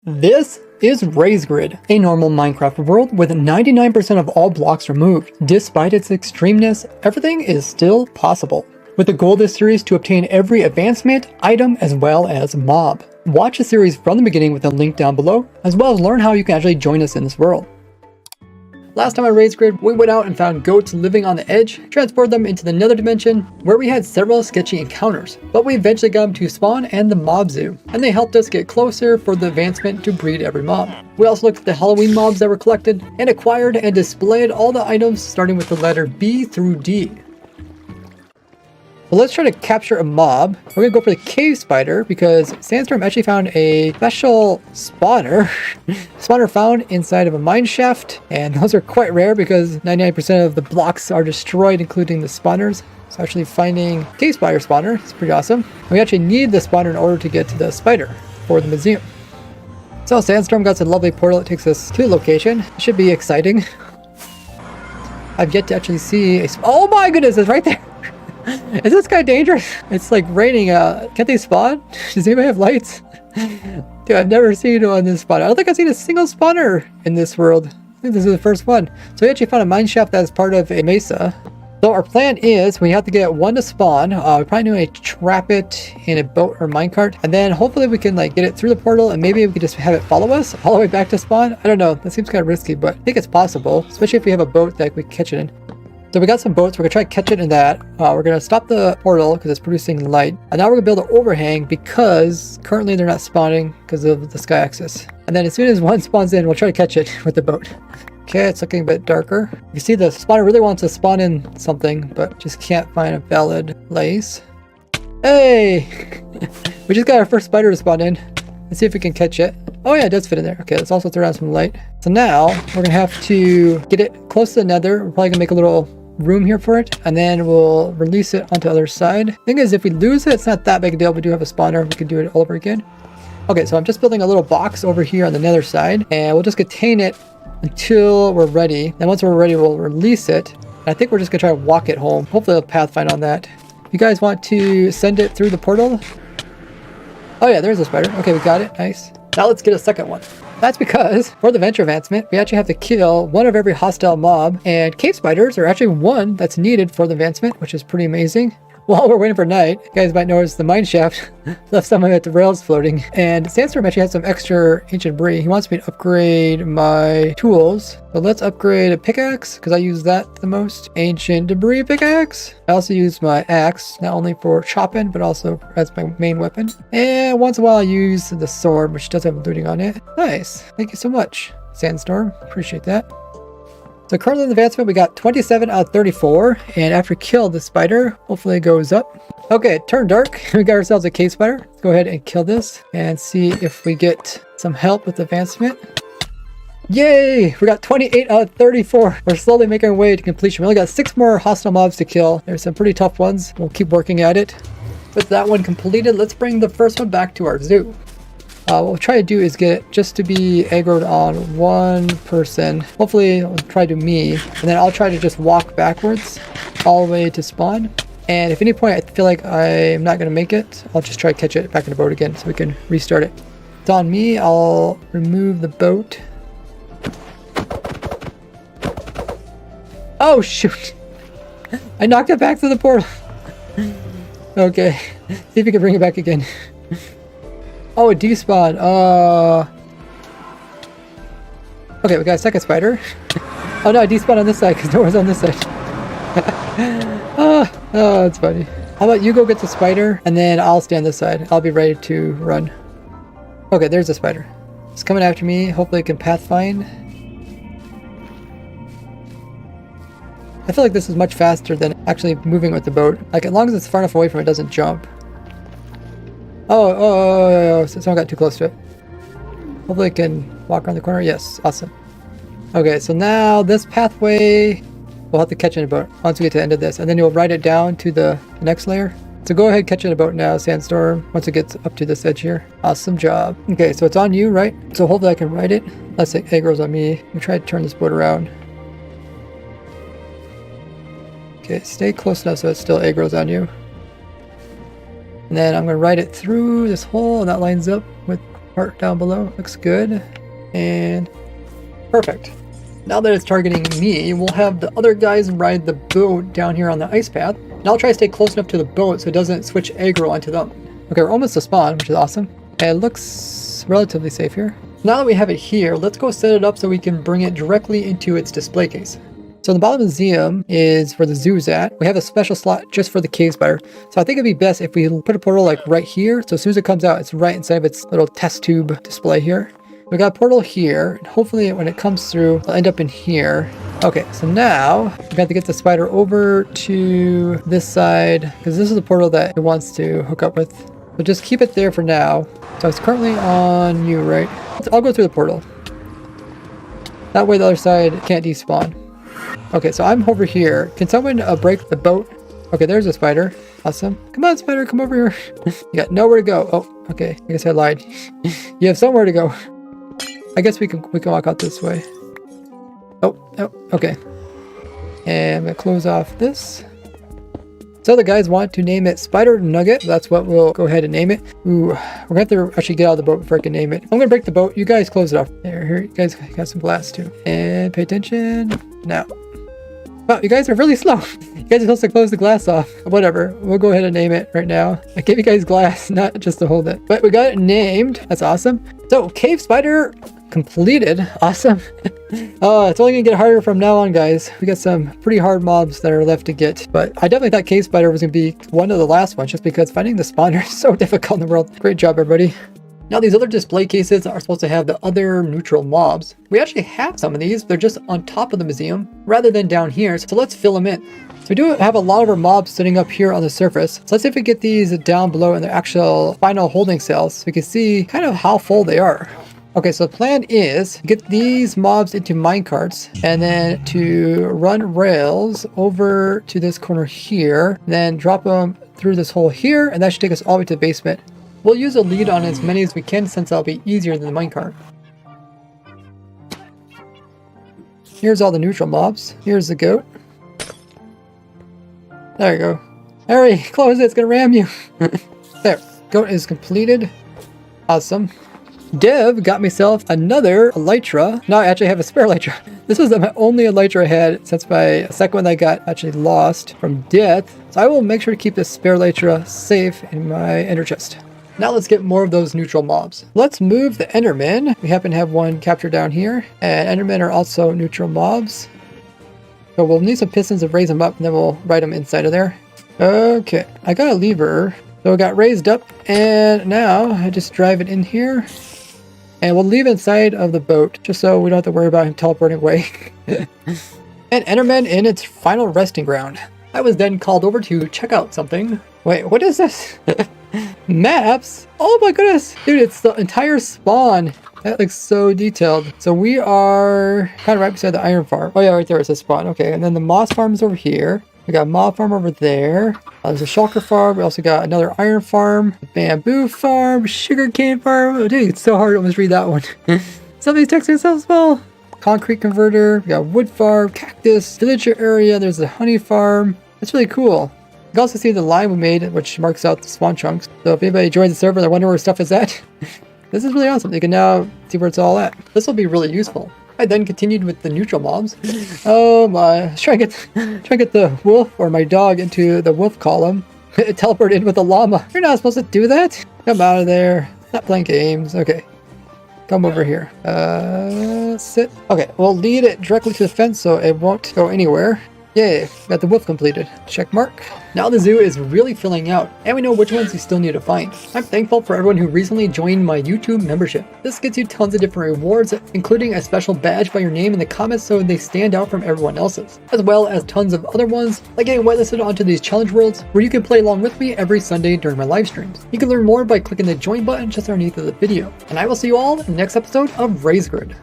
This is RaysGrid, a normal Minecraft world with 99% of all blocks removed. Despite its extremeness, everything is still possible. With the goal of this series to obtain every advancement, item, as well as mob. Watch the series from the beginning with a link down below, as well as learn how you can actually join us in this world. Last time on RaysGrid, we went out and found goats living on the edge, transported them into the nether dimension, where we had several sketchy encounters, but we eventually got them to spawn and the mob zoo, and they helped us get closer for the advancement to breed every mob. We also looked at the Halloween mobs that were collected, and acquired and displayed all the items starting with the letter B through D. So let's try to capture a mob. We're gonna go for the cave spider because Sandstorm actually found a special spawner. Spawner found inside of a mine shaft, and those are quite rare because 99% of the blocks are destroyed, including the spawners. So actually finding cave spider spawner is pretty awesome. We actually need the spawner in order to get to the spider for the museum. So Sandstorm got some lovely portal that takes us to the location. It should be exciting. I've yet to actually see a... Oh my goodness, it's right there! Is this guy dangerous? It's like raining. Can't they spawn? Does anybody have lights? Dude, I've never seen one in this spot. I don't think I've seen a single spawner in this world. I think this is the first one. So we actually found a mine shaft that is part of a mesa. So our plan is we have to get one to spawn. We probably need to trap it in a boat or minecart, and then hopefully we can like get it through the portal, and maybe we can just have it follow us all the way back to spawn. I don't know. That seems kind of risky, but I think it's possible, especially if we have a boat that we can catch it in. So we got some boats. We're gonna try to catch it in that. We're gonna stop the portal because it's producing light, and now we're gonna build an overhang because currently they're not spawning because of the sky axis. And then as soon as one spawns in, we'll try to catch it with the boat. Okay, it's looking a bit darker. You see the spawner really wants to spawn in something, but just can't find a valid place. Hey! We just got our first spider to spawn in. Let's see if we can catch it. Oh yeah, it does fit in there. Okay, let's also throw down some light. So now we're gonna have to get it close to the nether. We're probably gonna make a little room here for it, and then we'll release it onto the other side. Thing is, if we lose it, it's not that big a deal. We do have a spawner. We can do it all over again. Okay, so I'm just building a little box over here on the nether side, and we'll just contain it until we're ready. Then once we're ready, we'll release it. I think we're just gonna try to walk it home. Hopefully it'll pathfind on that. You guys want to send it through the portal? Oh yeah, there's a spider. Okay, we got it. Nice. Now let's get a second one. That's because for the venture advancement, we actually have to kill one of every hostile mob, and cave spiders are actually one that's needed for the advancement, which is pretty amazing. While we're waiting for night, you guys might notice the mine shaft left some of it the rails floating, and Sandstorm actually has some extra ancient debris. He wants me to upgrade my tools. So let's upgrade a pickaxe because I use that the most. Ancient debris pickaxe. I also use my axe, not only for chopping, but also as my main weapon. And once in a while I use the sword, which does have looting on it. Nice. Thank you so much, Sandstorm. Appreciate that. So currently in the advancement, we got 27 out of 34, and after kill the spider, hopefully it goes up. Okay, it turned dark. We got ourselves a cave spider. Let's go ahead and kill this and see if we get some help with advancement. Yay! We got 28 out of 34. We're slowly making our way to completion. We only got 6 more hostile mobs to kill. There's some pretty tough ones. We'll keep working at it. With that one completed, let's bring the first one back to our zoo. What we'll try to do is get it just to be aggroed on one person. Hopefully it'll try to me, and then I'll try to just walk backwards all the way to spawn. And if at any point I feel like I'm not going to make it, I'll just try to catch it back in the boat again so we can restart it. It's on me. I'll remove the boat. Oh shoot! I knocked it back to the portal. Okay, see if you can bring it back again. Oh, it despawned. Okay, we got a second spider. Oh no, I despawned on this side because no one's on this side. Oh, that's funny. How about you go get the spider, and then I'll stay on this side. I'll be ready to run. Okay, there's the spider. It's coming after me. Hopefully it can pathfind. I feel like this is much faster than actually moving with the boat. Like, as long as it's far enough away from it, it doesn't jump. Oh, someone got too close to it. Hopefully I can walk around the corner. Yes, awesome. Okay, so now this pathway, we'll have to catch in a boat once we get to the end of this, and then you'll ride it down to the next layer. So go ahead, catch in a boat now, Sandstorm, once it gets up to this edge here. Awesome job. Okay, so it's on you, right? So hopefully I can ride it. Let's say egg rolls on me. We try to turn this boat around. Okay, stay close enough so it still egg rolls on you. And then I'm going to ride it through this hole, and that lines up with Heart down below. Looks good. And perfect. Now that it's targeting me, we'll have the other guys ride the boat down here on the ice path. And I'll try to stay close enough to the boat so it doesn't switch aggro onto them. Okay, we're almost to spawn, which is awesome. And it looks relatively safe here. Now that we have it here, let's go set it up so we can bring it directly into its display case. So the bottom of the museum is where the zoo's at. We have a special slot just for the cave spider. So I think it'd be best if we put a portal like right here. So as soon as it comes out, it's right inside of its little test tube display here. We got a portal here, and hopefully when it comes through, it'll end up in here. Okay, so now we got to get the spider over to this side, because this is the portal that it wants to hook up with. So just keep it there for now. So it's currently on you, right? I'll go through the portal. That way the other side can't despawn. Okay, so I'm over here. Can someone break the boat? Okay, there's a spider. Awesome. Come on, spider, come over here. You got nowhere to go. Oh, okay. I guess I lied. You have somewhere to go. I guess we can walk out this way. Oh, okay. And I'm gonna close off this. So the guys want to name it Spider Nugget. That's what we'll go ahead and name it. Ooh, we're gonna have to actually get out of the boat before I can name it. I'm gonna break the boat. You guys close it off. There, here, you guys got some glass too. And pay attention now. Wow, you guys are really slow. You guys are supposed to close the glass off. Whatever, we'll go ahead and name it right now. I gave you guys glass, not just to hold it. But we got it named. That's awesome. So, Cave Spider completed. Awesome. Oh, it's only gonna get harder from now on, guys. We got some pretty hard mobs that are left to get. But I definitely thought Cave Spider was gonna be one of the last ones, just because finding the spawner is so difficult in the world. Great job, everybody. Now these other display cases are supposed to have the other neutral mobs. We actually have some of these. They're just on top of the museum rather than down here. So let's fill them in. So we do have a lot of our mobs sitting up here on the surface. So let's see if we get these down below in the actual final holding cells so we can see kind of how full they are. Okay, so the plan is get these mobs into minecarts and then to run rails over to this corner here, then drop them through this hole here, and that should take us all the way to the basement. We'll use a lead on as many as we can since that'll be easier than the minecart. Here's all the neutral mobs. Here's the goat. There you go. Hurry, close it, it's gonna ram you. There, goat is completed. Awesome. Dev got myself another elytra. Now I actually have a spare elytra. This was my only elytra I had since my second one that I got actually lost from death. So I will make sure to keep this spare elytra safe in my ender chest. Now let's get more of those neutral mobs. Let's move the Enderman. We happen to have one captured down here. And Endermen are also neutral mobs. So we'll need some pistons to raise them up and then we'll ride them inside of there. Okay, I got a lever. So it got raised up and now I just drive it in here. And we'll leave it inside of the boat just so we don't have to worry about him teleporting away. And Enderman in its final resting ground. I was then called over to check out something. Wait, what is this? Maps? Oh my goodness! Dude, it's the entire spawn. That looks so detailed. So we are kind of right beside the iron farm. Oh yeah, right there it says spawn. Okay, and then the moss farm is over here. We got a mob farm over there. There's a shulker farm. We also got another iron farm, bamboo farm, sugarcane farm. Oh dude, it's so hard to almost read that one. Somebody's texting so small. Concrete converter. We got wood farm, cactus, villager area. There's a honey farm. That's really cool. You can also see the line we made, which marks out the spawn chunks. So if anybody joins the server and they wonder where stuff is at, this is really awesome. You can now see where it's all at. This will be really useful. I then continued with the neutral mobs. Oh my, let's try to get the wolf or my dog into the wolf column. It teleported in with a llama. You're not supposed to do that. Come out of there. Not playing games. Okay. Come over here. Sit. Okay, we'll lead it directly to the fence so it won't go anywhere. Yay, got the wolf completed. Check mark. Now the zoo is really filling out, and we know which ones we still need to find. I'm thankful for everyone who recently joined my YouTube membership. This gets you tons of different rewards, including a special badge by your name in the comments so they stand out from everyone else's, as well as tons of other ones, like getting whitelisted onto these challenge worlds, where you can play along with me every Sunday during my live streams. You can learn more by clicking the join button just underneath of the video. And I will see you all in the next episode of RaysGrid.